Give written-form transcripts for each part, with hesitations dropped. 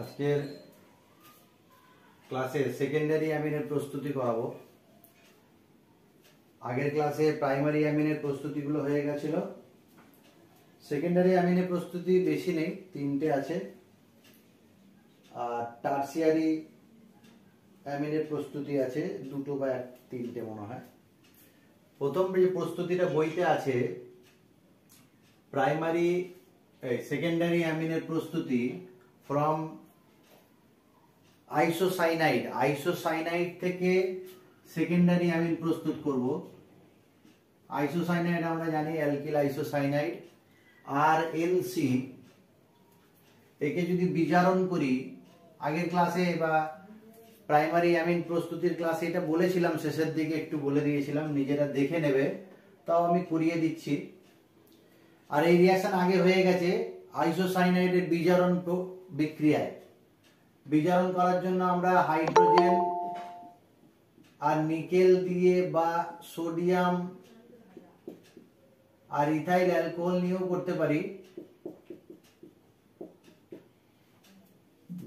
আজকের ক্লাসে সেকেন্ডারি অ্যামিনের প্রস্তুতি করাবো। আগের ক্লাসে প্রাইমারি অ্যামিনের প্রস্তুতিগুলো হয়ে গেছিল। সেকেন্ডারি অ্যামিনের প্রস্তুতি বেশি নেই, 3টে আছে। আর টারসিয়ারি অ্যামিনের প্রস্তুতি আছে 2টো বা 3টে মনে হয়। প্রথম যে প্রস্তুতিটা বইতে আছে প্রাইমারি সেকেন্ডারি অ্যামিনের প্রস্তুতি ফ্রম আইসোসাইনাইড থেকে সেকেন্ডারি অ্যামিন প্রস্তুত করব। আইসোসাইনাইড আমরা জানি অ্যালকিল আইসোসাইনাইড আর এনসি, একে যদি বিজারণ করি, আগের ক্লাসে বা প্রাইমারি অ্যামিন প্রস্তুতির ক্লাসে এটা বলেছিলাম, শেষের দিকে একটু বলে দিয়েছিলাম, নিজেরা দেখে নেবে, তাও আমি করিয়ে দিচ্ছি। আর এই রিঅ্যাকশন আগে হয়ে গেছে আইসোসাইনাইডের বিজারণ বিক্রিয়ায়। বিজারণ করার জন্য আমরা হাইড্রোজেন আর নিকেল দিয়ে বা সোডিয়াম আর ইথাইল অ্যালকোহল নিয়েও করতে পারি।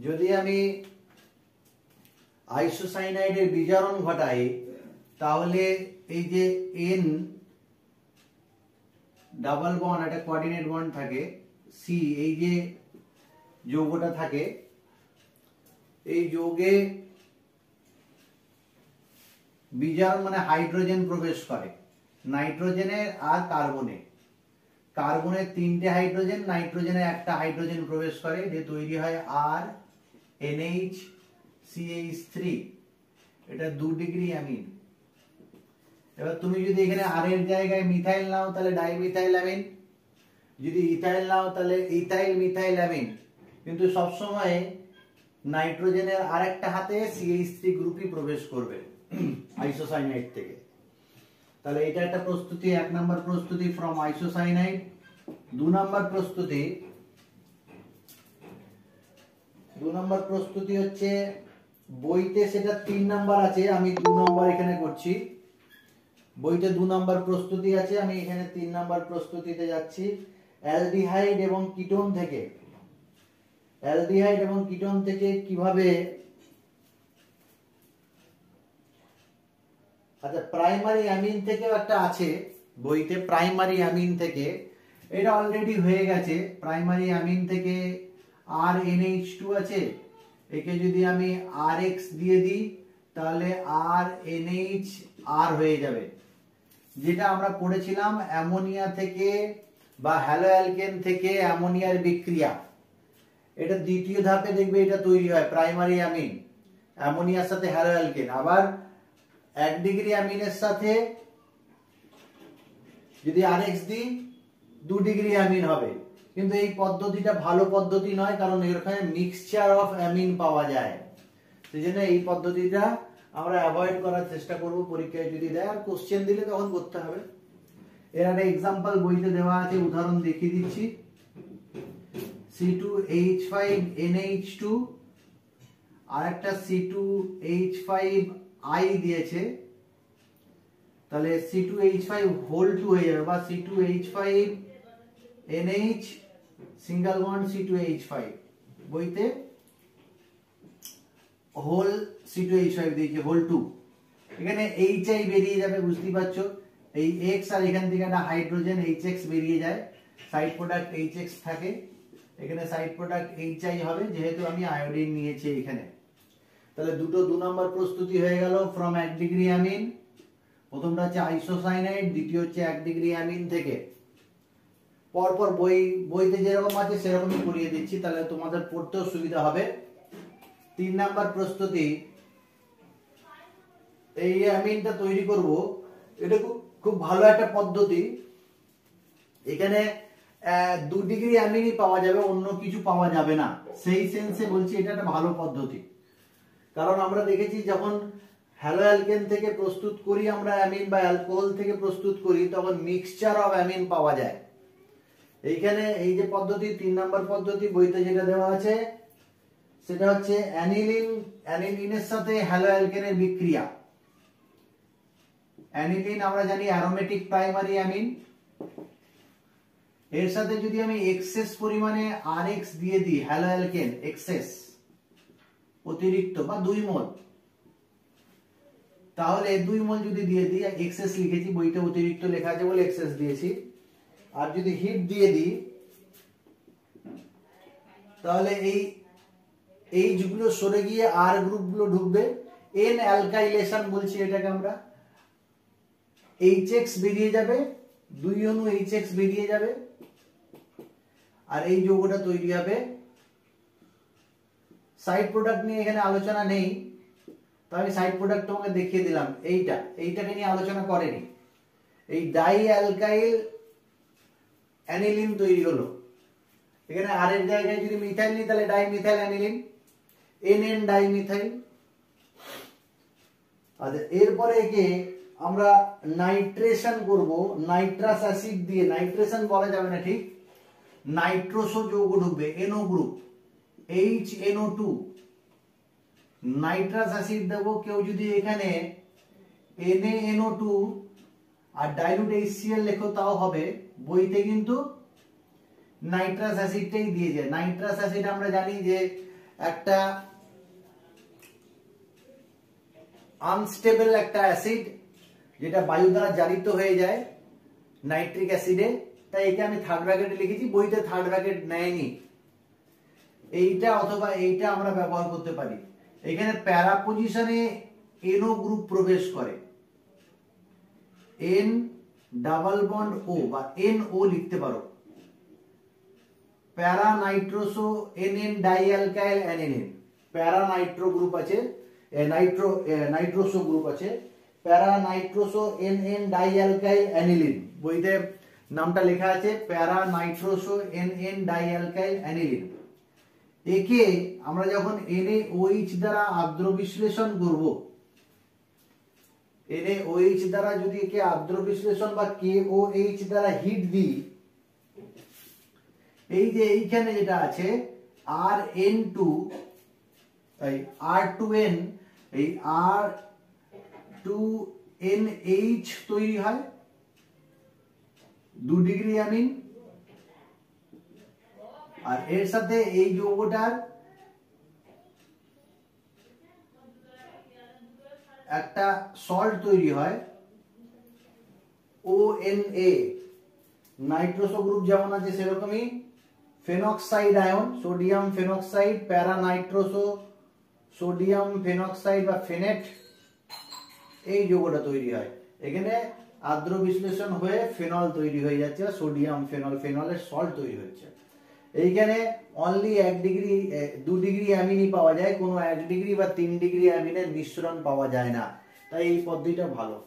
যদি আমি আইসোসাইনাইডের বিজারণ ঘটাই তাহলে এই যে এন ডাবল বন্ড, একটা কোঅর্ডিনেট বন্ড থাকে, সি, এই যে যৌগটা থাকে, এই যৌগে বিজারণ মানে হাইড্রোজেন প্রবেশ করে নাইট্রোজেনের আর কার্বনে। কার্বনের 3টে হাইড্রোজেন, নাইট্রোজেনে একটা হাইড্রোজেন প্রবেশ করে, যে তৈরি হয় আর NH CH3। এটা 2 ডিগ্রি অ্যামিন। এবার তুমি যদি এখানে আর এর জায়গায় মিথাইল নাও তাহলে ডাইমিথাইল অ্যামিন, যদি ইথাইল নাও তাহলে ইথাইল মিথাইল অ্যামিন। কিন্তু সবসময় নাইট্রোজেনের আরেকটা হাতে CH3 গ্রুপই প্রবেশ করবে আইসোসাইনাইড থেকে। তাহলে এটা একটা প্রস্তুতি, 1 নম্বর প্রস্তুতি ফ্রম আইসোসাইনাইড। 2 নম্বর প্রস্তুতি হচ্ছে বইতে সেটা 3 নাম্বার আছে, আমি 2 নাম্বার এখানে করছি। বইতে 2 নাম্বার প্রস্তুতি আছে, আমি এখানে 3 নাম্বার প্রস্তুতিতে যাচ্ছি। অ্যালডিহাইড এবং কিটোন থেকে কিভাবে, আচ্ছা প্রাইমারি অ্যামিন থেকেও একটা আছে বইতে, প্রাইমারি অ্যামিন থেকে, এটা অলরেডি হয়ে গেছে। প্রাইমারি অ্যামিন থেকে আর NH2 আছে, একে যদি আমি RX দিয়ে দিই তাহলে আর NH আর হয়ে যাবে। যেটা আমরা পড়েছিলাম অ্যামোনিয়া থেকে বা হ্যালো অ্যালকেন থেকে অ্যামোনিয়ার বিক্রিয়া, এটা দ্বিতীয় ধাপে দেখবে এটা তৈরি হয় প্রাইমারি অ্যামিন, অ্যামোনিয়ার সাথে হ্যালো অ্যালকেন। আবার 1 ডিগ্রি অ্যামিনের সাথে যদি RX দিই 2 ডিগ্রি অ্যামিন হবে। কিন্তু এই পদ্ধতিটা ভালো পদ্ধতি নয়, কারণ এখানে মিক্সচার অফ অ্যামিন পাওয়া যায়। সেজন্য এই পদ্ধতিটা আমরা অ্যাভয়েড করার চেষ্টা করব পরীক্ষায় যদি দেয়। আর কোশ্চেন দিলে তখন করতে হবে। এর একটা এক্সাম্পল বইতে দেওয়া আছে, উদাহরণ দেখিয়ে দিচ্ছি। C2H5NH2 আর একটা C2H5I দিয়েছে, তাহলে C2H5 হয়ে যাবে, বা C2H5NH সিঙ্গেল বন্ড C2H5, বইতে হোল C2H5 দিয়েছে, হোল 2। এখানে HI বেরিয়ে যাবে, বুঝতেই পারছো। এই X আর এখান থেকে একটা হাইড্রোজেন HX বেরিয়ে যায়, সাইড প্রোডাক্ট HX থাকে, এখানে সাইড প্রোডাক্ট HI হবে, যেহেতু আমি আয়োডিন নিয়েছি এখানে। তাহলে 2 নম্বর প্রস্তুতি হয়ে গেল ফ্রম 1 ডিগ্রি অ্যামিন। প্রথমটা হচ্ছে আইসোসাইনাইড, দ্বিতীয় হচ্ছে 1 ডিগ্রি অ্যামিন থেকে। পরপর বইতে যেরকম আছে সেরকমই করিয়ে দিচ্ছি, তাহলে তোমাদের পড়তেও সুবিধা হবে। 3 নাম্বার প্রস্তুতি, এই অ্যামিনটা তৈরি করব, এটা খুব ভালো একটা পদ্ধতি। এখানে 2 ডিগ্রি অ্যামিনই পাওয়া যাবে, অন্য কিছু পাওয়া যাবে না। সেই সেন্সে বলছি এটা একটা ভালো পদ্ধতি, কারণ আমরা দেখেছি যখন হ্যালো অ্যালকেন থেকে প্রস্তুত করি আমরা অ্যামিন, বা অ্যালকোহল থেকে প্রস্তুত করি, তখন মিক্সচার অফ অ্যামিন পাওয়া যায়। এইখানে এই যে পদ্ধতি, 3 নাম্বার পদ্ধতি বইতে যেটা দেওয়া আছে সেটা হচ্ছে অ্যানিলিনের সাথে হ্যালো অ্যালকেনের বিক্রিয়া। অ্যানিলিন আমরা জানি অ্যারোমেটিক প্রাইমারি অ্যামিন, এর সাথে যদি আমি এক্সেস পরিমাণে RX দিয়ে দিই, হ্যালো অ্যালকেন এক্সেস, অতিরিক্ত বা 2 মোল, তাহলে 2 মোল যদি দিয়ে দিই, এক্সেস লিখেছি, বইতে অতিরিক্ত লেখা আছে বলে এক্সেস দিয়েছি, আর যদি হিট দিয়ে দিই তাহলে এই যেগুলো সরে গিয়ে আর গ্রুপগুলো ঢুকবে, এন অ্যালকাইলেশন বলছি এটাকে আমরা। এইচএক্স বেরিয়ে যাবে, 2 অণু এইচএক্স বেরিয়ে যাবে, আর এই যৌগটা তৈরি হবে। সাইড প্রোডাক্ট নিয়ে এখানে আলোচনা নেই, তো আমি সাইড প্রোডাক্ট তোমাকে দেখিয়ে দিলাম। এইটাকে নিয়ে আলোচনা করেনি। এই ডাই অ্যালকাইল অ্যানিলিন তৈরি হলো, এখানে আর এর জায়গায় যদি মিথাইল নিই তাহলে die methyl aniline, NN die methyl. আচ্ছা, এরপরে একে আমরা নাইট্রেশন করব নাইট্রাস অ্যাসিড দিয়ে। নাইট্রেশন বলা যাবে না ঠিক, নাইট্রোসো যৌগ ঢুকবে, NO group, HNO2, nitrous acid দেবো। কেউ যদি এখানে NaNO2 আর ডাইলুট HCl লেখো তাও হবে, বইতে কিন্তু নাইট্রাস অ্যাসিডটাই দিয়ে যায়। নাইট্রাস অ্যাসিড আমরা জানি যে একটা আনস্টেবল একটা অ্যাসিড, যেটা বায়ু দ্বারা জারিত হয়ে যায় নাইট্রিক অ্যাসিডে, তাই এটা আমি থার্ড ব্র্যাকেটে লিখেছি, বইতে থার্ড ব্র্যাকেট নেয়নি। এইটা অথবা এইটা আমরা ব্যবহার করতে পারি। এখানে প্যারা পজিশনে NO গ্রুপ প্রবেশ করে, N ডাবল বন্ড O বা NO লিখতে পারো। প্যারা নাইট্রোসো NN ডাইঅ্যালকাইল অ্যানিলিন, প্যারা নাইট্রো গ্রুপ আছে, নাইট্রোসো গ্রুপ আছে, প্যারা নাইট্রোসো NN ডাইঅ্যালকাইল অ্যানিলিন, বইতে নামটা লেখা আছে প্যারা নাইট্রোসো NN ডাইঅ্যালকাইল অ্যানিলিন। একে আমরা যখন NaOH দ্বারা আর্দ্র বিশ্লেষণ করব, NaOH দ্বারা যদি একে আর্দ্র বিশ্লেষণ বা KOH দ্বারা হিট দিই, এই যে এইখানে যেটা আছে RN2, এই R2N, এই R2NH তৈরি হয়, 2 ডিগ্রি অ্যামিন, আর এর সাথে এই যৌগটার একটা সল্ট তৈরি হয় ONA। নাইট্রোসো গ্রুপ যেমন আছে সেরকমই ফেনক্সাইড আয়ন, সোডিয়াম ফেনক্সাইড, প্যারা নাইট্রোসো সোডিয়াম ফেনক্সাইড বা ফেনেট, এই যৌগটা তৈরি হয়। এখানে আর্দ্র বিশ্লেষণ হয়ে ফেনল তৈরি হয়ে যাচ্ছে, সোডিয়াম ফেনল, ফেনলের সল্ট তৈরি হচ্ছে। এইখানে অনলি 1 ডিগ্রি 2 ডিগ্রি অ্যামিনই পাওয়া যায়, কোনো 1 ডিগ্রি বা 3 ডিগ্রি অ্যামিনের মিশ্রণ পাওয়া যায় না, তাই এই পদ্ধতিটা ভালো।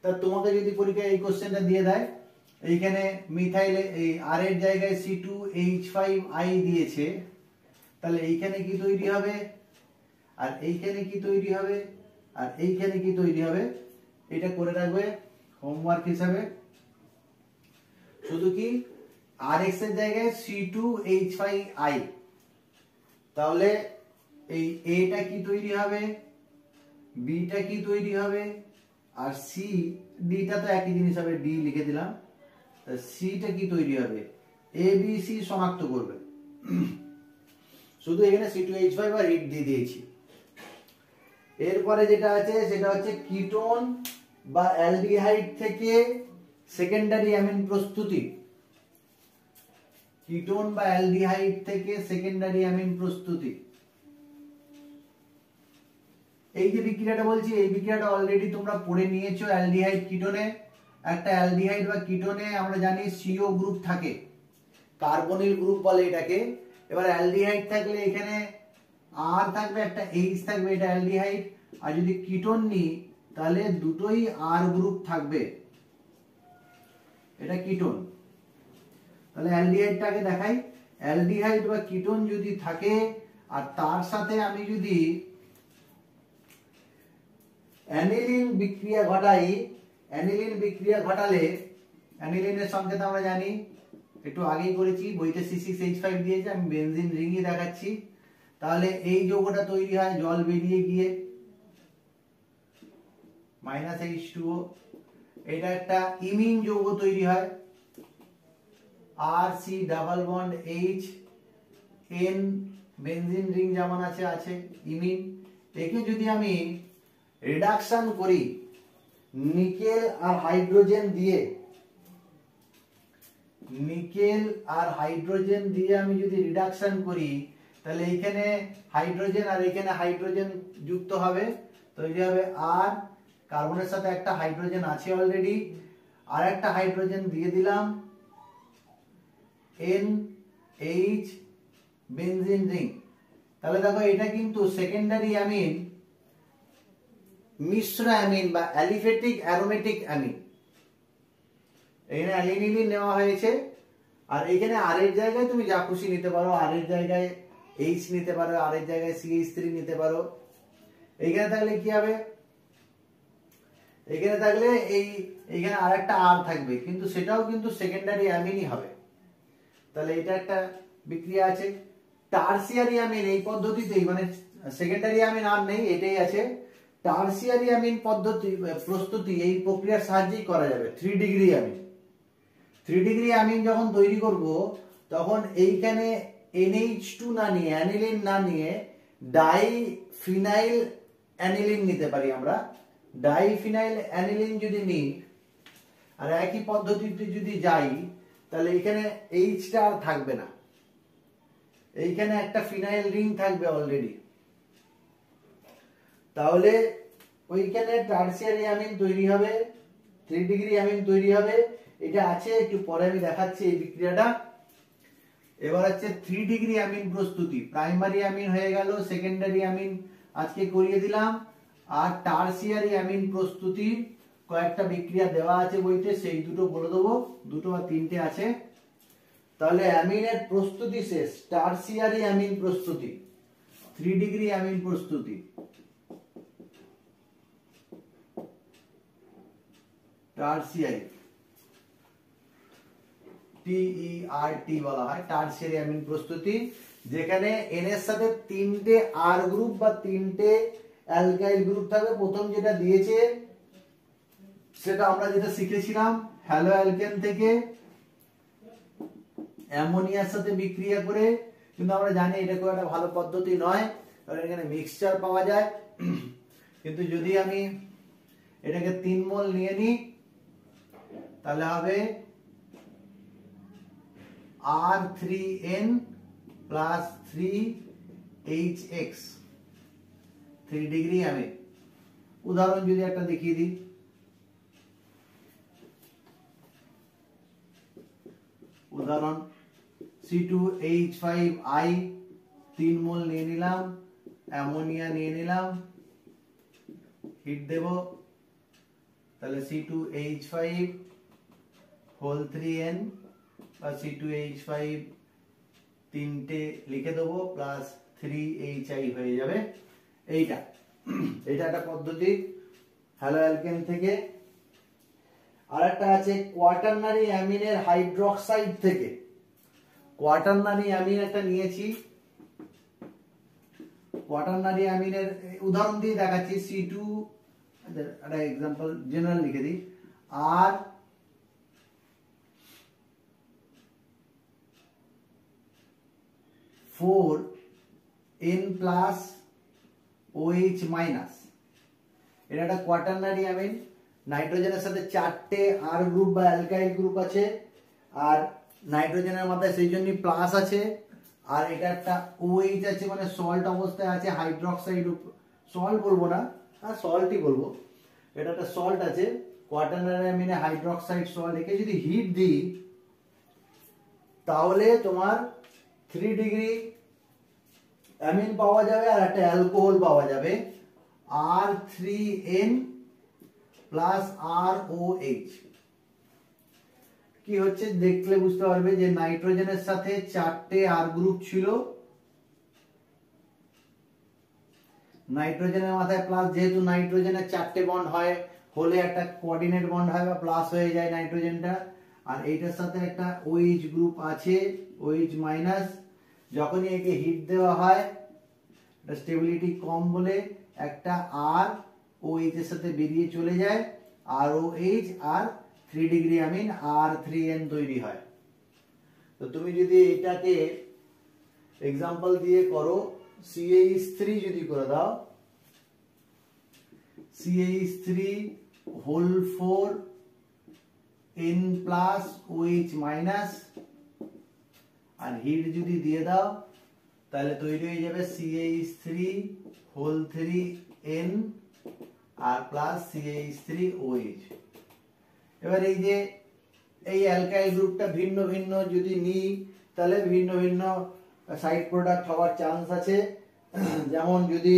তা তোমাকে যদি পরীক্ষায় এই কোশ্চেনটা দিয়ে দেয়, এইখানে মিথাইলে এই আর এর জায়গায় C2H5I দিয়েছে, তাহলে এইখানে কি তৈরি হবে, আর এইখানে কি তৈরি হবে, আর এইখানে কি তৈরি হবে, এটা করে রাখবে হোমওয়ার্ক হিসাবে। শুধু কি RX এর জায়গায় C2H5I, তাহলে এই এটা কি তৈরি হবে, বিটা কি তৈরি হবে, আর সি ডিটা তো একই জিনিস হবে, ডি লিখে দিলাম, সিটা কি তৈরি হবে, ABC শনাক্ত করবে। শুধু এখানে C2H5 আর হিট দিয়ে দিয়েছি। এরপরে যেটা আছে সেটা হচ্ছে কিটোন বা অ্যালডিহাইড থেকে সেকেন্ডারি অ্যামিন প্রস্তুতি। কিটোন বা অ্যালডিহাইড থেকে সেকেন্ডারি অ্যামিন প্রস্তুতি। এই যে বিক্রিয়াটা বলছি, এই বিক্রিয়াটা অলরেডি তোমরা পড়ে নিয়েছো। অ্যালডিহাইড কিটোনে, একটা অ্যালডিহাইড বা কিটোনে আমরা জানি CO গ্রুপ থাকে, কার্বনিল গ্রুপ বলে এটাকে। এবার অ্যালডিহাইড থাকলে এখানে আর থাকবে, একটা H থাকবে, এটা অ্যালডিহাইড। আর যদি কিটোন নিই তাহলে দুটোই R গ্রুপ থাকবে, এটা কিটোন। তাহলে অ্যালডিহাইডটাকে দেখাই। অ্যালডিহাইড বা কিটোন যদি থাকে আর তার সাথে আমি যদি অ্যানিলিন বিক্রিয়া ঘটাই, অ্যানিলিন বিক্রিয়া ঘটালে অ্যানিলিনের সংকেত আমরা জানি, একটু আগেই করেছি, বইতে C6H5 দিয়েছে, আমি বেনজিন রিংই দেখাচ্ছি। তাহলে এই যৌগটা তৈরি হয় জল বেরিয়ে গিয়ে -H2O, এটা একটা ইমিন যৌগ তৈরি হয়, RC double bond H N, benzene ring যেমন আছে ইমিন। একে যদি আমি রিডাকশন করি নিকেল আর হাইড্রোজেন দিয়ে, নিকেল আর হাইড্রোজেন দিয়ে আমি যদি রিডাকশন করি, তাহলে এখানে হাইড্রোজেন আর এখানে হাইড্রোজেন যুক্ত হবে, তৈরি হবে আর, কার্বনের সাথে একটা হাইড্রোজেন আছে অলরেডি, আর একটা হাইড্রোজেন দিয়ে দিলাম, NH বেনজিন রিং। তাহলে দেখো এটা কিন্তু সেকেন্ডারি অ্যামিন, মিশ্র অ্যামিন বা অ্যালিফেটিক অ্যারোমেটিক অ্যামিন। এখানে অ্যালিনিলিন নেওয়া হয়েছে, আর এখানে আর এর জায়গায় তুমি যা খুশি নিতে পারো, আর এর জায়গায় H নিতে পারো, আর এর জায়গায় CH3 নিতে পারো। এইখানে থাকলে কি হবে, এখানে থাকলে এইখানে আর একটা আর থাকবে, কিন্তু সেটাও কিন্তু সেকেন্ডারি অ্যামিনই হবে। তাহলে এটা একটা বিক্রিয়া আছে। টারসিয়ারি অ্যামিন এই পদ্ধতিতেই, মানে সেকেন্ডারি অ্যামিন আর নেই, এটাই আছে। টারসিয়ারি অ্যামিন পদ্ধতি প্রস্তুতি এই প্রক্রিয়ার সাহায্যেই করা যাবে। 3 ডিগ্রি অ্যামিন, 3 ডিগ্রি অ্যামিন যখন তৈরি করব, তখন এইখানে NH2 না নিয়ে, অ্যানিলিন না নিয়ে ডাইফিনাইল অ্যানিলিন নিতে পারি আমরা। ডাইফিনাইল অ্যানিলিন যদি নিই আর একই পদ্ধতিতে যদি যাই, তাহলে এখানে H টা আর থাকবে না, এইখানে একটা ফিনাইল রিং থাকবে অলরেডি। তাহলে ওইখানে টারসিয়ারি অ্যামিন তৈরি হবে, 3 ডিগ্রি অ্যামিন তৈরি হবে। এটা আছে, একটু পরে আমি দেখাচ্ছি এই বিক্রিয়াটা। এবার হচ্ছে 3 ডিগ্রি অ্যামিন প্রস্তুতি। প্রাইমারি অ্যামিন হয়ে গেল, সেকেন্ডারি অ্যামিন আজকে করিয়ে দিলাম, আর টারসিয়ারি অ্যামিন প্রস্তুতি কয়েকটা বিক্রিয়া দেওয়া আছে বইতে, সেই দুটো বলে দেবো, দুটো বা তিনটে আছে। তাহলে অ্যামিনের প্রস্তুতি শেষ। টারসিয়ারি অ্যামিন প্রস্তুতি, 3 ডিগ্রি অ্যামিন প্রস্তুতি। টারসিয়ারি, TERT বলা হয়, টারসিয়ারি অ্যামিন প্রস্তুতি, যেখানে N এর সাথে 3টে R গ্রুপ বা 3টে অ্যালকাইল গ্রুপ থাকবে। প্রথম যেটা দিয়েছে সেটা আমরা যেটা শিখেছিলাম, হ্যালো অ্যালকেন থেকে অ্যামোনিয়ার সাথে বিক্রিয়া করে, কিন্তু আমরা জানি এটা খুব একটা ভালো পদ্ধতি নয়, কারণ এখানে মিক্সচার পাওয়া যায়। কিন্তু যদি আমি এটাকে 3 মোল নিয়ে নিই, তাহলে হবে R3N plus 3HX, 3 degree amine. উদাহরণ যদি একটা দেখিয়ে দিই, উদাহরণ C2H5I 3 মোল নিয়ে নিলাম, অ্যামোনিয়া নিয়ে নিলাম, হিট দেব, তাহলে C2H5 whole 3N বা C2H5 তিনটে লিখে দেবো প্লাস 3HI হয়ে যাবে। এইটা একটা পদ্ধতি হ্যালো অ্যালকেন থেকে। আর একটা আছে কোয়াটারনারি অ্যামিনের হাইড্রোক্সাইড থেকে। কোয়াটারনারি অ্যামিন একটা নিয়েছি, কোয়াটারনারি অ্যামিনের উদাহরণ দিয়ে দেখাচ্ছি। C2 একটা এক্সাম্পল জেনারেল লিখে দিই, আর N প্লাস OH মাইনাস। এটা একটা কোয়াটারনারি অ্যামিন, নাইট্রোজেনের সাথে 4টে R গ্রুপ বা অ্যালকাইল গ্রুপ আছে, আর নাইট্রোজেনের মাথায় সেই জন্য প্লাস আছে, আর এটা একটা OH আছে, মানে সল্ট অবস্থায় আছে, হাইড্রোক্সাইড, সল্ট বলবো না, হ্যাঁ সল্টই বলবো, এটা একটা সল্ট আছে, কোয়াটারনারি অ্যামিনে হাইড্রোক্সাইড সল্ট। একে যদি হিট দিই, তাহলে তোমার 3 ডিগ্রি অ্যামিন পাওয়া যাবে, আর একটা অ্যালকোহল পাওয়া যাবে, R3N প্লাস ROH। কি হচ্ছে দেখলে বুঝতে পারবে যে নাইট্রোজেনের সাথে 4টে R গ্রুপ ছিল, নাইট্রোজেনের মাথায় প্লাস, যেহেতু নাইট্রোজেনের 4টে বন্ড হয়, হলে একটা কোঅর্ডিনেট বন্ড হয় বা প্লাস হয়ে যায় নাইট্রোজেনটা, আর এইটার সাথে একটা OH গ্রুপ আছে, OH মাইনাস। যখনই একে হিট দেওয়া হয়, এটা স্টেবিলিটি কম বলে একটা R OH এর সাথে বেরিয়ে চলে যায়, ROH, আর 3 ডিগ্রি অ্যামিন R3N তৈরি হয়। তো তুমি যদি এটাকে এক্সাম্পল দিয়ে করো, CH3 যদি করে দাও, CH3 whole 4 N plus OH minus, আর হিট যদি দিয়ে দাও তাহলে তৈরি হয়ে যাবে CH3 হোল 3 N আর প্লাস CH3OH। এবার এই যে এই অ্যালকাইল গ্রুপটা ভিন্ন ভিন্ন যদি নিই তাহলে ভিন্ন ভিন্ন সাইড প্রোডাক্ট হওয়ার চান্স আছে। যেমন যদি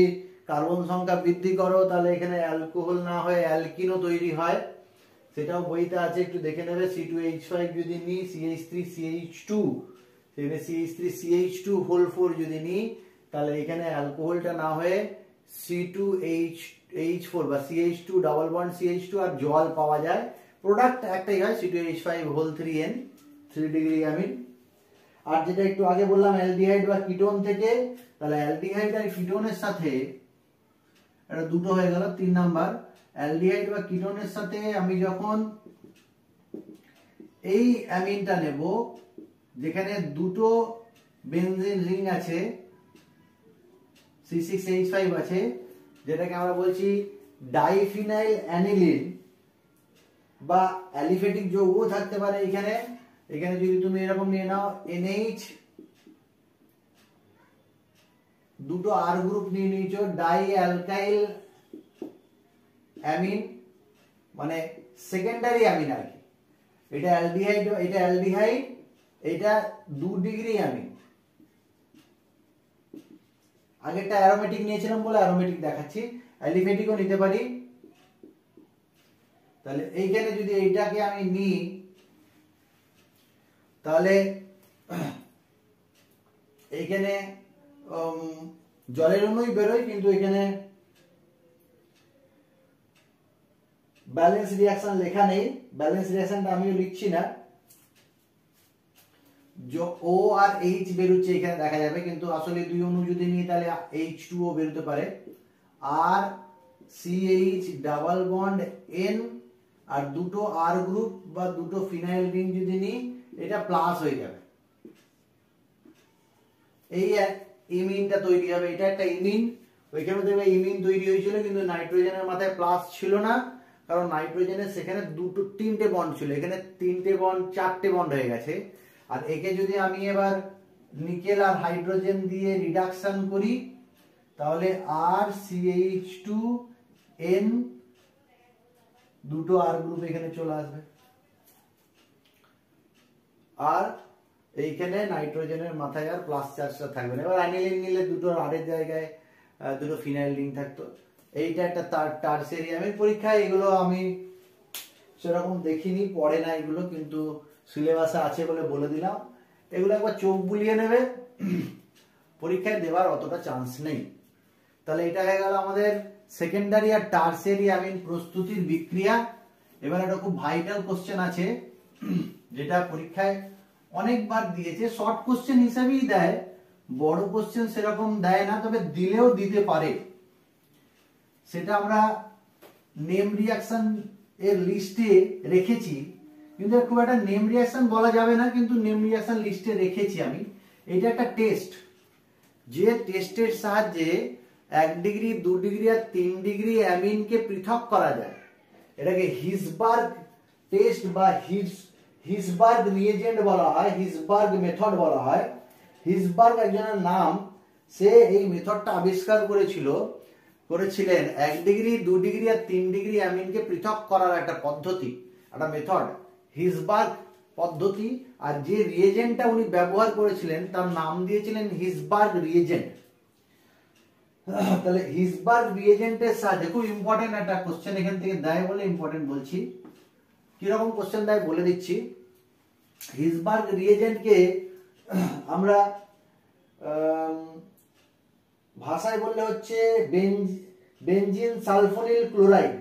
কার্বন সংখ্যা বৃদ্ধি করো তাহলে এখানে অ্যালকোহল না হয়ে অ্যালকিনও তৈরি হয়, সেটাও বইতে আছে, একটু দেখে নেবে। C2H5 যদি নিই, CH3CH2, সেখানে CH3CH2 হোল 4 যদি নিই তাহলে এখানে অ্যালকোহলটা না হয়ে C2H4 বা CH2 ডাবল বন্ড CH2 আর জল পাওয়া যায়, প্রোডাক্ট একটাই হয় C2H5 whole 3N 3 degree amine. আর যেটা একটু আগে বললাম অ্যালডিহাইড বা কিটোন থেকে, তাহলে অ্যালডিহাইড আর কিটোনের সাথে এটা দুটো হয়ে গেল 3 নাম্বার। অ্যালডিহাইড বা কিটোনের সাথে আমি যখন এই অ্যামিনটা নেব যেখানে দুটো বেনজিন রিং আছে, C6H5 আছে, যেটাকে আমরা বলছি ডাইফিনাইল অ্যানিলিন বা অ্যালিফেটিক যৌগ থাকতে পারে এখানে। এখানে যদি তুমি এরকম নিয়ে নাও NH, দুটো R গ্রুপ নিয়ে নিয়েছো, ডাই অ্যালকাইল অ্যামিন মানে সেকেন্ডারি অ্যামিন আর কি। এটা অ্যালডিহাইড, এটা অ্যালডিহাইড, এটা 2 ডিগ্রি অ্যামিন। আগেরটা অ্যারোমেটিক নিয়েছিলাম বলে অ্যারোমেটিক দেখাচ্ছি, অ্যালিফেটিকও নিতে পারি। তাহলে এইখানে যদি এইটাকে আমি নিই তাহলে এইখানে জলের অণুই বেরোয়, কিন্তু এখানে ব্যালেন্স রিঅ্যাকশন লেখা নেই, ব্যালেন্স রিঅ্যাকশনটা আমিও লিখছি না। O আর H বেরোচ্ছে এখানে দেখা যাবে, কিন্তু আসলে দুই অণু যদি নিই তাহলে H2O বেরোতে পারে। আর CH ডাবল বন্ড N আর দুটো R গ্রুপ বা দুটো ফিনাইল রিং যদি নিই এটা প্লাস হয়ে যাবে, এই ইমিনটা তৈরি হবে। এটা একটা ইমিন, ওইখানে দেখবে ইমিন তৈরি হয়েছিল কিন্তু নাইট্রোজেনের মাথায় প্লাস ছিল না, কারণ নাইট্রোজেনের সেখানে দুটো 3টে বন্ড ছিল, এখানে 3টে বন্ড 4টে বন্ড হয়ে গেছে। আর একে যদি আমি এবার নিকেল আর হাইড্রোজেন দিয়ে রিডাকশন করি তাহলে আর CH2N দুটো আর গ্রুপ এখানে চলে আসবে, আর এইখানে নাইট্রোজেনের মাথায় আর প্লাস চার্জটা থাকবে না। এবার অ্যানিলিন নিলে দুটো আরের জায়গায় দুটো ফিনাইল রিং থাকতো। এইটা একটা টারসিয়ারি অ্যামিন। পরীক্ষায় এগুলো আমি সেরকম দেখিনি, পড়ে না এগুলো, কিন্তু সিলেবাসে আছে বলে বলে দিলাম। এগুলো একবার চোখ বুলিয়ে নেবে, পরীক্ষায় দেওয়ার অতটা চান্স নেই। তাহলে এটা হয়ে গেল আমাদের সেকেন্ডারি আর টারসিয়ারি অ্যামিন প্রস্তুতির বিক্রিয়া। এবার একটা খুব ভাইটাল কোশ্চেন আছে যেটা পরীক্ষায় অনেকবার দিয়েছে, শর্ট কোশ্চেন হিসেবেই দেয়, বড় কোশ্চেন সেরকম দেয় না, তবে দিলেও দিতে পারে। সেটা আমরা নেম রিঅ্যাকশন এর লিস্টে রেখেছি, কিন্তু খুব একটা নেম রিঅ্যাকশন বলা যাবে না, কিন্তু নেম রিঅ্যাকশন লিস্টে রেখেছি আমি। এটা একটা টেস্ট, যে টেস্টের সাহায্যে 1 ডিগ্রি 2 ডিগ্রি আর 3 ডিগ্রি অ্যামিনকে পৃথক করা যায়। এটাকে হিসবার্গ টেস্ট বা হিসবার্গ রিএজেন্ট বলা হয়, হিসবার্গ মেথড বলা হয়। হিসবার্গ একজনের নাম, সে এই মেথডটা আবিষ্কার করেছিলেন 1 ডিগ্রি 2 ডিগ্রি আর 3 ডিগ্রি অ্যামিনকে পৃথক করার একটা পদ্ধতি, একটা মেথড, হিসবার্গ পদ্ধতি। আর যে রিএজেন্টটা উনি ব্যবহার করেছিলেন তার নাম দিয়েছিলেন হিসবার্গ রিএজেন্ট। তাহলে হিসবার্গ রিএজেন্টের সাহায্যে, খুব ইম্পর্টেন্ট একটা কোশ্চেন এখান থেকে দেয় বলে ইম্পর্টেন্ট বলছি, কিরকম কোশ্চেন দেয় বলে দিচ্ছি। হিসবার্গ রিএজেন্টকে আমরা ভাষায় বললে হচ্ছে বেনজিন সালফোনিল ক্লোরাইড।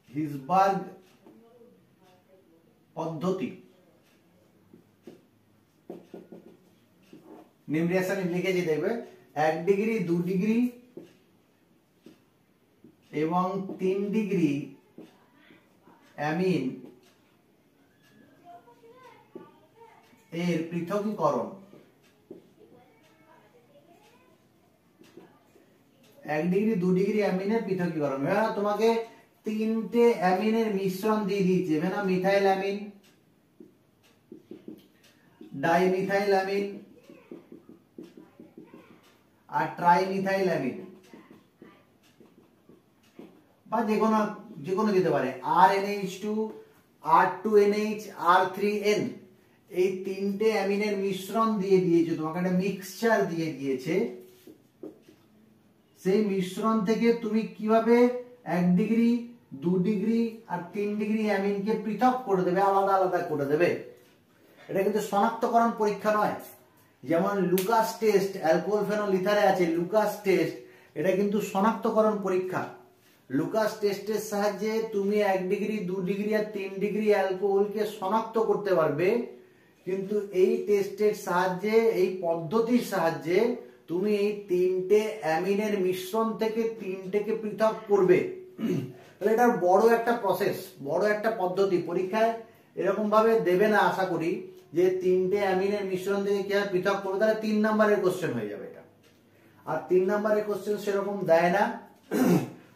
হিসবার্গ পদ্ধতি নেম রিঅ্যাকশন লিখেছি, দেখবে 1 ডিগ্রি 2 ডিগ্রি এবং 3 ডিগ্রি অ্যামিন এর পৃথকীকরণ 1 ডিগ্রি 2 ডিগ্রি অ্যামিনের পৃথকীকরণ। এবার তোমাকে তিনটে অ্যামিনের মিশ্রণ দিয়ে দিয়েছে, না মিথাইল অ্যামিন, ডাইমিথাইল অ্যামিন আর ট্রাইমিথাইল অ্যামিন, বা যে কোনো দিতে পারে, RNH2, R2NH, R3N, এই তিনটে অ্যামিনের মিশ্রণ দিয়ে দিয়েছে, তোমাকে একটা মিক্সচার দিয়ে দিয়েছে। সেই মিশ্রণ থেকে তুমি কিভাবে 1 ডিগ্রি 2 ডিগ্রি আর 3 ডিগ্রি অ্যামিনকে পৃথক করে দেবে, আলাদা আলাদা করে দেবে। এটা কিন্তু শনাক্তকরণ পরীক্ষা নয়, যেমন লুকাস টেস্ট অ্যালকোহল ফেনল ইথারে আছে, লুকাস টেস্ট, এটা কিন্তু শনাক্তকরণ পরীক্ষা। লুকাস টেস্টের সাহায্যে তুমি 1 ডিগ্রি 2 ডিগ্রি আর 3 ডিগ্রি অ্যালকোহলকে শনাক্ত করতে পারবে, কিন্তু এই টেস্টের সাহায্যে, এই পদ্ধতির সাহায্যে তুমি এই তিনটে অ্যামিনের মিশ্রণ থেকে তিনটেকে পৃথক করবে। তাহলে এটা বড় একটা প্রসেস, বড় একটা পদ্ধতি। পরীক্ষায় এরকম ভাবে দেবে না আশা করি, যে তিনটে অ্যামিনের মিশ্রণ থেকে কিভাবে পৃথক করবে, তাহলে 3 নম্বরের কোশ্চেন হয়ে যাবে এটা। আর 3 নম্বরের কোশ্চেন সেরকম দেয় না।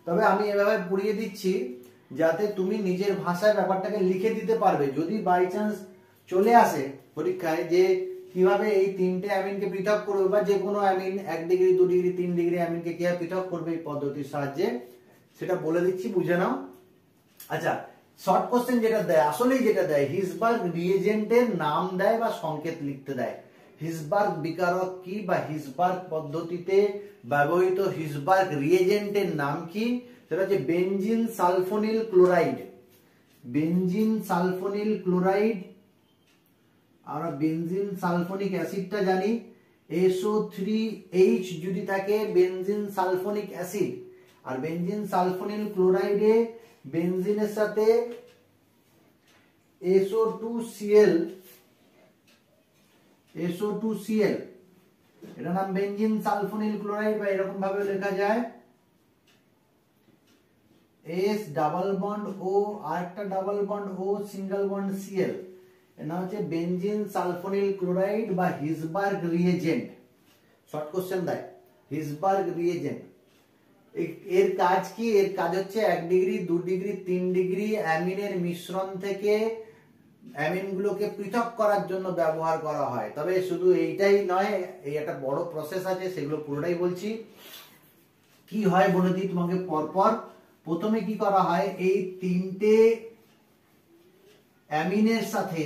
তবে আমি এভাবে পড়িয়ে দিচ্ছি যাতে তুমি নিজের ভাষায় ব্যাপারটাকে লিখে দিতে পারবে। যদি বাই চান্স চলে আসে পরীক্ষায় যে কিভাবে এই তিনটে অ্যামিনকে পৃথক করবে, বা যে কোনো অ্যামিন 1 ডিগ্রি 2 ডিগ্রি 3 ডিগ্রি অ্যামিনকে কিভাবে পৃথক করবে এই পদ্ধতির সাহায্যে, সেটা বলে দিচ্ছি, বুঝে নাও। আচ্ছা, শর্ট কোশ্চেন যেটা দেয়, আসলেই যেটা দেয়, হিসবার্গ রিয়েজেন্টের নাম দেয় বা সংকেত লিখতে দেয়। হিসবার্গ বিকারক কি বা হিসবার্গ পদ্ধতিতে ব্যবহৃত হিসবার্গ রিয়েজেন্টের নাম কি, সেটা হচ্ছে বেনজিন সালফোনিল ক্লোরাইড। বেনজিন সালফোনিল ক্লোরাইড, আমরা বেনজিন সালফোনিক অ্যাসিডটা জানি, SO3H যদি থাকে বেনজিন সালফোনিক অ্যাসিড। আর বেনজিন সালফোনিল ক্লোরাইডে বেনজিনের সাথে SO2Cl, এটা নাম বেনজিন সালফোনিল ক্লোরাইড, বা এরকম ভাবে লেখা যায় S ডাবল বন্ড O আর একটা double bond O single bond Cl, এর নাম হচ্ছে বেনজিন সালফোনিল ক্লোরাইড বা হিসবার্গ রিয়েজেন্ট। শর্ট কোশ্চেন দেয় হিসবার্গ রিয়েজেন্ট। এর কাজ কি? এর কাজ হচ্ছে 1 ডিগ্রি 2 ডিগ্রি 3 ডিগ্রি অ্যামিনের মিশ্রণ থেকে অ্যামিনগুলোকে পৃথক করার জন্য ব্যবহার করা হয়। তবে শুধু এইটাই নয়, এই একটা বড় প্রসেস আছে, সেগুলো পুরোটাই বলছি। কি হয় বলে দিই তোমাকে পরপর। প্রথমে কি করা হয়, এই তিনটে অ্যামিনের সাথে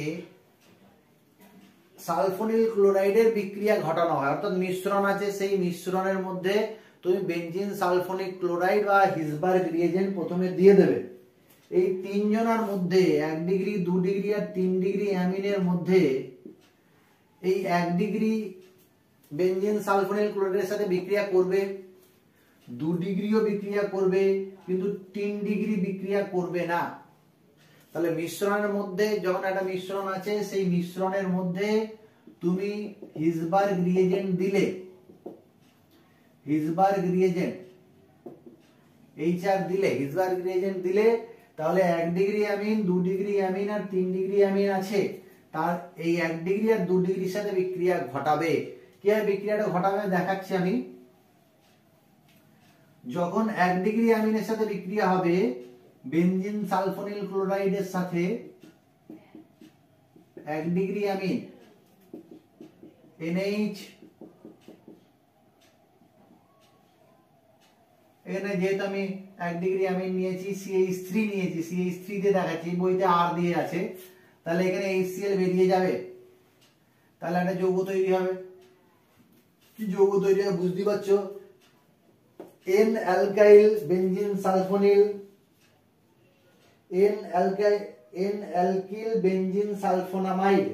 সালফোনিল ক্লোরাইডের বিক্রিয়া ঘটানো হয়, অর্থাৎ মিশ্রণ আছে, সেই মিশ্রণের মধ্যে তুমি বেনজিন সালফোনিক ক্লোরাইড বা হিসবার্গ রিয়েজেন্ট প্রথমে দিয়ে দেবে। এই তিনজনের মধ্যে 1 ডিগ্রি 2 ডিগ্রি আর 3 ডিগ্রি অ্যামিনের মধ্যে এই 1 ডিগ্রি বেনজিন সালফোনিল ক্লোরাইডের সাথে বিক্রিয়া করবে, 2 ডিগ্রিও বিক্রিয়া করবে, কিন্তু 3 ডিগ্রি বিক্রিয়া করবে না। তাহলে মিশ্রণের মধ্যে যখন একটা মিশ্রণ আছে, সেই মিশ্রণের মধ্যে তুমি হিসবার্গ রিয়েজেন্ট দিলে, হিসবার্গ রিয়েজেন্ট HR দিলে, হিসবার্গ রিয়েজেন্ট দিলে, তাহলে 1 ডিগ্রি অ্যামিন 2 ডিগ্রি অ্যামিন আর 3 ডিগ্রি অ্যামিন আছে, তার এই 1 ডিগ্রি আর 2 ডিগ্রির সাথে বিক্রিয়া ঘটাবে। কিভাবে বিক্রিয়াটা ঘটাবে দেখাচ্ছি আমি। যখন 1 ডিগ্রি অ্যামিনের সাথে বিক্রিয়া হবে বেনজিন সালফোনিল ক্লোরাইডের সাথে, 1 ডিগ্রি অ্যামিন NH, এখানে যেহেতু আমি 1 ডিগ্রি অ্যামিন নিয়েছি, CH3 নিয়েছি, CH3 দিয়ে দেখাচ্ছি, বইতে R দিয়ে আছে, তাহলে এখানে HCl বেরিয়ে যাবে, তাহলে একটা যৌগ তৈরি হবে। কি যৌগ তৈরি হবে বুঝতে পারছো? N alkyl benzene sulfonyl, N alkyl benzene sulfonamide,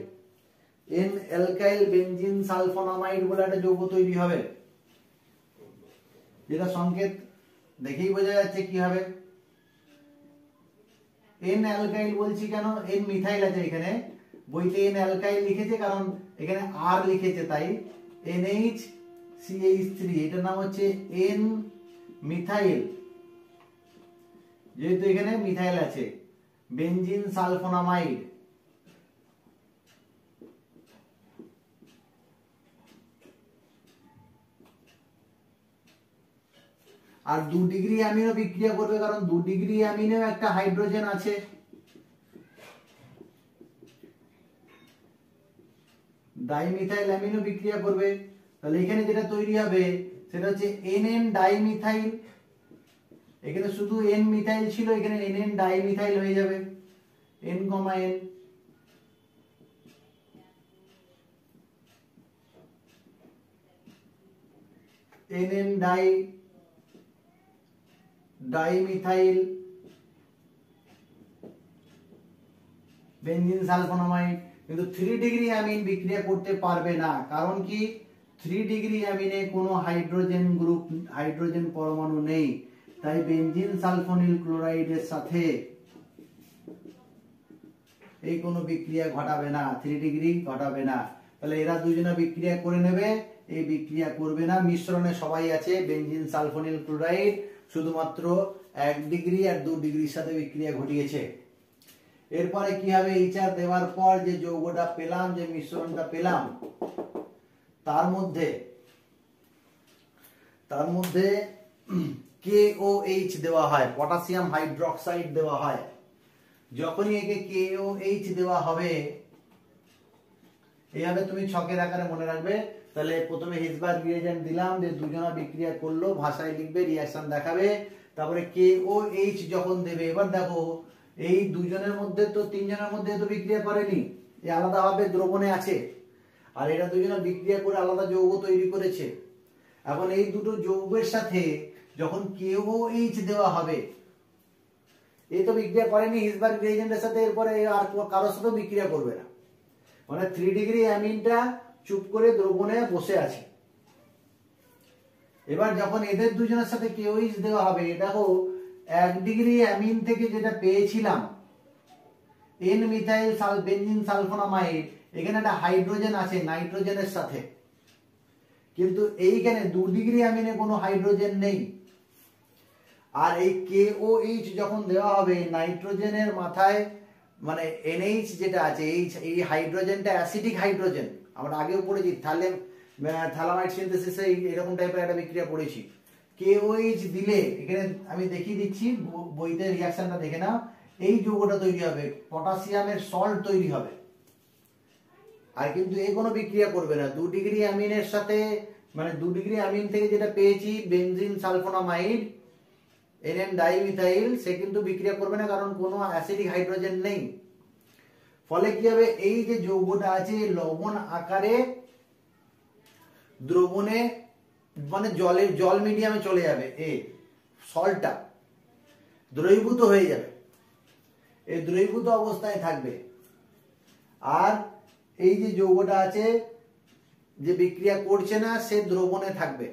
N alkyl benzene sulfonamide বলে একটা যৌগ তৈরি হবে, যেটা সংকেত দেখেই বোঝা যাচ্ছে কি হবে। N অ্যালকাইল বলছি কেন, N মিথাইল আছে এখানে, বইতে N অ্যালকাইল লিখেছে কারণ এখানে R লিখেছে, তাই NHCH3, এটার নাম হচ্ছে N মিথাইল, যেহেতু এখানে মিথাইল আছে, বেনজিন সালফোনামাইড। আর 2 ডিগ্রি অ্যামিনও বিক্রিয়া করবে, কারণ 2 ডিগ্রি অ্যামিনেও একটা হাইড্রোজেন আছে। ডাইমিথাইল অ্যামিনও বিক্রিয়া করবে, তাহলে এখানে যেটা তৈরি হবে সেটা হচ্ছে NN ডাইমিথাইল। এখানে শুধু N মিথাইল ছিল, এখানে NN ডাইমিথাইল হয়ে যাবে, N, N। NN dimethyl benzene sulfonamide. কিন্তু 3 ডিগ্রি অ্যামিন বিক্রিয়া করতে পারবে না, কারণ কি 3 ডিগ্রি অ্যামিনে কোনো হাইড্রোজেন পরমাণু নেই, তাই বেনজিন সালফোনিল ক্লোরাইডের সাথে এই কোনো বিক্রিয়া ঘটাবে না, 3 ডিগ্রি ঘটাবে না। তাহলে এরা দুজনে বিক্রিয়া করে নেবে, এই বিক্রিয়া করবে না। মিশ্রণে সবাই আছে বেনজিন সালফোনিল ক্লোরাইড, শুধুমাত্র 1 ডিগ্রি আর 2 ডিগ্রির সাথে বিক্রিয়া ঘটিয়েছে। এরপরে কি হবে, এইচআর দেওয়ার পর যে যৌগটা পেলাম, যে মিশ্রণটা পেলাম, তার মধ্যে KOH দেওয়া হয়, পটাশিয়াম হাইড্রোক্সাইড দেওয়া হয়। যখনই একে KOH দেওয়া হবে, এইভাবে তুমি ছকের আকারে মনে রাখবে। তাহলে প্রথমে হিসবার্গ রিয়েজেন্ট দিলাম, যে দুজনা বিক্রিয়া করলো, ভাষায় লিখবে, রিঅ্যাকশন দেখাবে, তারপরে KOH যখন দেবে। এবার দেখো এই দুজনের মধ্যে তো, তিনজনের মধ্যে তো বিক্রিয়া করেনি, এই আলাদাভাবে দ্রবণে আছে, আর এরা দুজনে বিক্রিয়া করে আলাদা যৌগ তৈরি করেছে। এখন এই দুটো যৌগের সাথে যখন KOH দেওয়া হবে, এই তো বিক্রিয়া করেনি হিসবার্গ রিয়েজেন্টের সাথে, এরপরে আর কারোর সাথে বিক্রিয়া করবে না, মানে 3 ডিগ্রি অ্যামিনটা চুপ করে দ্রবণে বসে আছে। এবার যখন এদের দুজনের সাথে KOH দেওয়া হবে, দেখো 1 ডিগ্রি অ্যামিন থেকে যেটা পেয়েছিলাম N মিথাইল বেনজিন সালফোনামাইড, এখানে একটা হাইড্রোজেন আছে নাইট্রোজেনের সাথে, কিন্তু এইখানে 2 ডিগ্রি অ্যামিনে কোনো হাইড্রোজেন নেই। আর এই KOH যখন দেওয়া হবে, নাইট্রোজেনের মাথায় মানে NH যেটা আছে, এই হাইড্রোজেনটা অ্যাসিডিক হাইড্রোজেন, আমরা আগেও পড়েছি থ্যালামাইড সিনথেসিসে এরকম টাইপের একটা বিক্রিয়া পড়েছি। KOH দিলে, এখানে আমি দেখিয়ে দিচ্ছি, বইতে রিঅ্যাকশনটা দেখে নাও, এই যৌগটা তৈরি হবে, পটাশিয়ামের সল্ট তৈরি হবে। আর কিন্তু এই কোনো বিক্রিয়া করবে না 2 ডিগ্রি অ্যামিনের সাথে, মানে 2 ডিগ্রি অ্যামিন থেকে যেটা পেয়েছি বেনজিন সালফোনামাইড NN ডাইমিথাইল, সে কিন্তু বিক্রিয়া করবে না, কারণ কোনো অ্যাসিডিক হাইড্রোজেন নেই। ফলে কি হবে, এই যে যৌগটা আছে লবণ আকারে দ্রবণে, মানে জল মিডিয়ামে চলে যাবে, সল্টটা দ্রবীভূত হয়ে যাবে, এই দ্রবীভূত অবস্থায় থাকবে। আর এই যে যৌগটা আছে যে বিক্রিয়া করছে না, সে দ্রবণে থাকবে।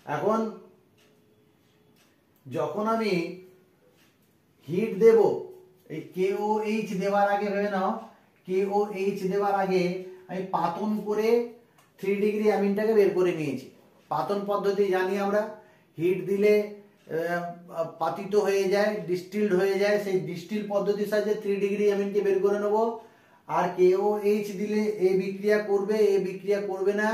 এখন যখন আমি হিট দেব, এই KOH দেওয়ার আগে ভেবে নাও, KOH দেওয়ার আগে আমি পাতন করে 3 ডিগ্রি অ্যামিনটাকে বের করে নিয়েছি। পাতন পদ্ধতি জানি আমরা, হিট দিলে পাতিত হয়ে যায়, ডিস্টিলড হয়ে যায়, সেই ডিস্টিল পদ্ধতির সাহায্যে 3 ডিগ্রি অ্যামিনকে বের করে নেব। আর KOH দিলে এই বিক্রিয়া করবে, এই বিক্রিয়া করবে না,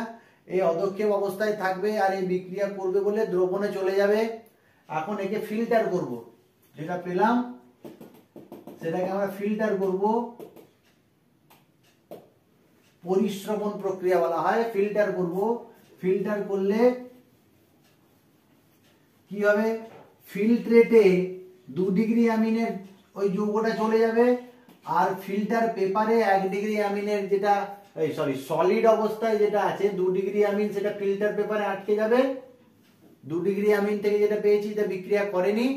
এই অদক্ষেপ অবস্থায় থাকবে, আর এই বিক্রিয়া করবে বলে দ্রবণে চলে যাবে। এখন একে ফিল্টার করব, যেটা পেলাম সেটাকে আমরা ফিল্টার করব, পরিশ্রবণ প্রক্রিয়া বলা হয়, ফিল্টার করব। ফিল্টার করলে কি হবে, ফিল্ট্রেটে 2 ডিগ্রি অ্যামিনের ওই যৌগটা চলে যাবে, আর ফিল্টার পেপারে 1 ডিগ্রি অ্যামিনের যেটা সলিড অবস্থায় যেটা আছে 2 ডিগ্রি অ্যামিন, সেটা ফিল্টার পেপারে আটকে যাবে। 2 ডিগ্রি অ্যামিন থেকে যেটা পেয়েছি এটা বিক্রিয়া করেনি,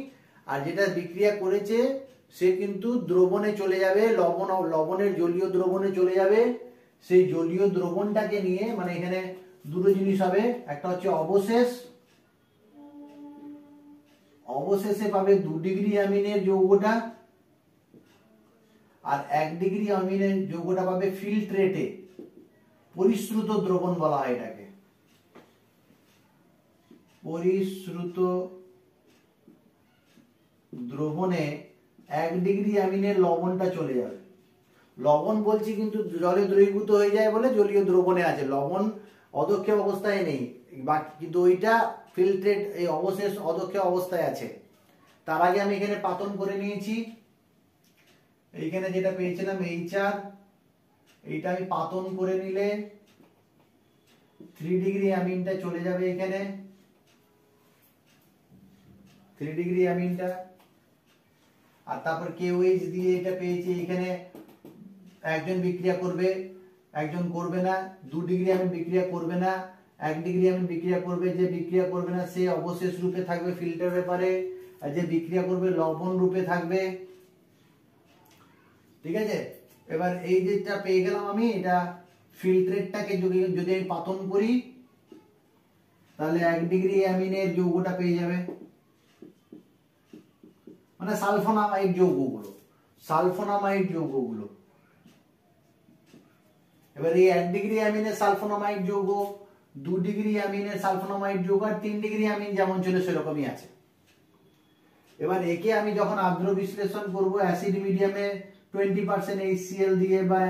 আর যেটা বিক্রিয়া করেছে সে কিন্তু দ্রবণে চলে যাবে, লবণের জলীয় দ্রবণে চলে যাবে। সেই জলীয় দ্রবণটাকে নিয়ে, মানে এখানে দুটো জিনিস হবে, একটা হচ্ছে অবশেষে পাবে 2 ডিগ্রি অ্যামিনের যৌগটা, আর 1 ডিগ্রি অ্যামিনের যৌগটা পাবে ফিল্ট্রেটে, পরিশ্রুত দ্রবণ বলা হয় এটাকে, পরিশ্রুত দ্রবণে 1 ডিগ্রি অ্যামিনের লবণটা চলে যাবে। লবণ বলছি কিন্তু জলে দ্রবীভূত হয়ে যায় বলে জলীয় দ্রবণে আছে, লবণ অদক্ষেপ অবস্থায় নেই। কিন্তু ওইটা ফিল্ট্রেট এই অবশেষ অদক্ষ অবস্থায় আছে। তার আগে আমি এখানে পাতন করে নিয়েছি, এইখানে যেটা পেয়েছিলাম HR, এইটা আমি পাতন করে নিলে 3 ডিগ্রি অ্যামিনটা চলে যাবে এখানে, 3 ডিগ্রি অ্যামিনটা। আর তারপর KOH দিয়ে এটা পেয়েছি, এখানে একজন বিক্রিয়া করবে, একজন করবে না, 2 ডিগ্রি অ্যামিন বিক্রিয়া করবে না, 1 ডিগ্রি অ্যামিন বিক্রিয়া করবে। যে বিক্রিয়া করবে না সে অবশেষ রূপে থাকবে ফিল্টার পেপারে, আর যে বিক্রিয়া করবে লবণ রূপে থাকবে। ঠিক আছে, এবার এই যেটা পেয়ে গেলাম আমি, এটা ফিল্ট্রেটটাকে যদি আমি পাতন করি তাহলে 1 ডিগ্রি অ্যামিনের যৌগটা পেয়ে যাবে, মানে সালফোনামাইড যৌগগুলো, সালফোনামাইড যৌগগুলো। এবার এই 1 ডিগ্রি অ্যামিনের সালফোনামাইড যৌগ, 2 ডিগ্রি অ্যামিনের সালফোনামাইড যৌগ, আর 3 ডিগ্রি অ্যামিন যেমন ছিল সেরকমই আছে। এবার একে আমি যখন আর্দ্র বিশ্লেষণ করব অ্যাসিড মিডিয়ামে 20% HCl দিয়ে বা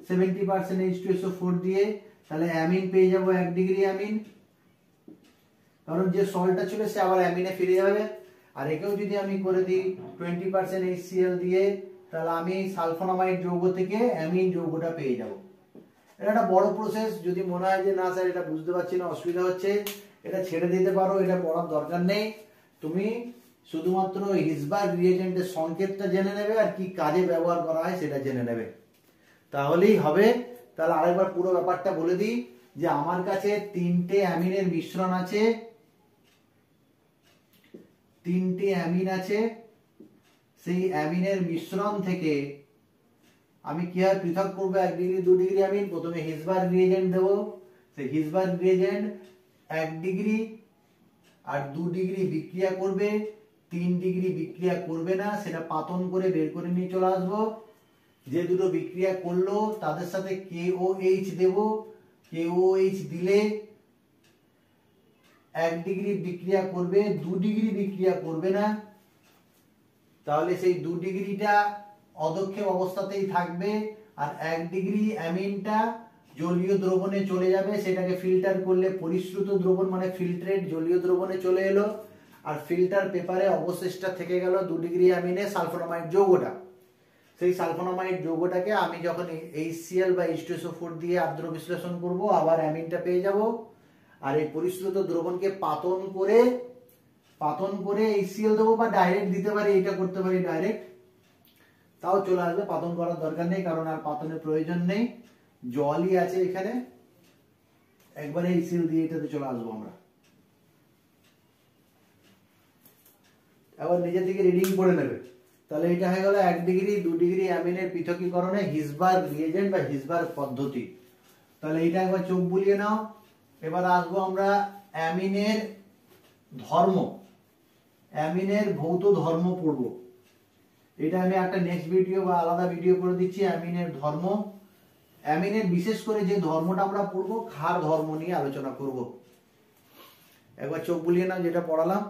70% H2SO4 দিয়ে, তাহলে অ্যামিন পেয়ে যাব 1 ডিগ্রি অ্যামিন, কারণ যে সল্টটা ছিল সে আবার অ্যামিনে ফিরে যাবে। আর একেও যদি আমি করে দিই 20% HCl দিয়ে, তাহলে আমি সালফোনামাইড যৌগ থেকে অ্যামিন যৌগটা পেয়ে যাব। এটা একটা বড় প্রসেস, যদি মনে হয় যে না স্যার এটা বুঝতে পারছি না, অসুবিধা হচ্ছে, এটা ছেড়ে দিতে পারো, এটা পড়ার দরকার নেই। তুমি শুধুমাত্র হিসবার্গ রিয়েজেন্টের সংকেতটা জেনে নেবে আর কি কাজে ব্যবহার করা হয় সেটা জেনে নেবে, তাহলেই হবে। তাহলে আরেকবার পুরো ব্যাপারটা বলে দিই, যে আমার কাছে 3টে অ্যামিনের মিশ্রণ আছে, 3টে অ্যামিন আছে, সেই অ্যামিনের মিশ্রণ থেকে আমি কিভাবে পৃথক করবো 1 ডিগ্রি 2 ডিগ্রি অ্যামিন। প্রথমে হিসবার্গ রিয়েজেন্ট দেবো, সেই হিসবার্গ রিয়েজেন্ট 1 ডিগ্রি আর 2 ডিগ্রি বিক্রিয়া করবে, 3 ডিগ্রি বিক্রিয়া করবে না, সেটা পাতন করে বের করে নিয়ে চলে আসবো। যে দুটো বিক্রিয়া করলো তাদের সাথে KOH দেব, KOH দিলে 1 ডিগ্রি বিক্রিয়া করবে, 2 ডিগ্রি বিক্রিয়া করবে না, তাহলে সেই 2 ডিগ্রিটা অদক্ষেপ অবস্থাতেই থাকবে, আর 1 ডিগ্রি অ্যামিনটা জলীয় দ্রবণে চলে যাবে, সেটাকে ফিল্টার করলে পরিশ্রুত দ্রবণ মানে ফিল্ট্রেট জলীয় দ্রবণে চলে এলো, আর ফিল্টার পেপারে অবশেষটা থেকে গেল 2 ডিগ্রি অ্যামিনে সালফোনামাইড যৌগটা। সেই সালফোনামাইড যৌগটাকে আমি যখন HCl বা H2SO4 দিয়ে আর্দ্র বিশ্লেষণ করব, আবার অ্যামিনটা পেয়ে যাব। আর এই পরিশ্রুত দ্রবণকে পাতন করে HCl দেবো, বা ডাইরেক্ট দিতে পারি, এটা করতে পারি ডাইরেক্ট, তাও চলে আসবে। পাতন করার দরকার নেই, কারণ আর পাতনের প্রয়োজন নেই, জলই আছে এখানে। একবারে HCl দিয়ে এটাতে চলে আসবো আমরা। এবার নিজে থেকে রিডিং করে নেবে। তাহলে এটা হয়ে গেল 1 ডিগ্রি 2 ডিগ্রি অ্যামিনের পৃথকীকরণে হিসবার্গ রিয়েজেন্ট বা হিসবার্গ পদ্ধতি। তাহলে এটা একবার চোখ বুলিয়ে নাও। এবার আসবো আমরা অ্যামিনের ধর্ম, অ্যামিনের ভৌত ধর্ম পড়ব। এটা আমি একটা নেক্সট ভিডিও বা আলাদা ভিডিও করে দিচ্ছি। অ্যামিনের ধর্ম, অ্যামিনের বিশেষ করে যে ধর্মটা আমরা পড়বো ক্ষার ধর্ম নিয়ে আলোচনা করব। একবার চোখ বুলিয়ে নাও যেটা পড়ালাম।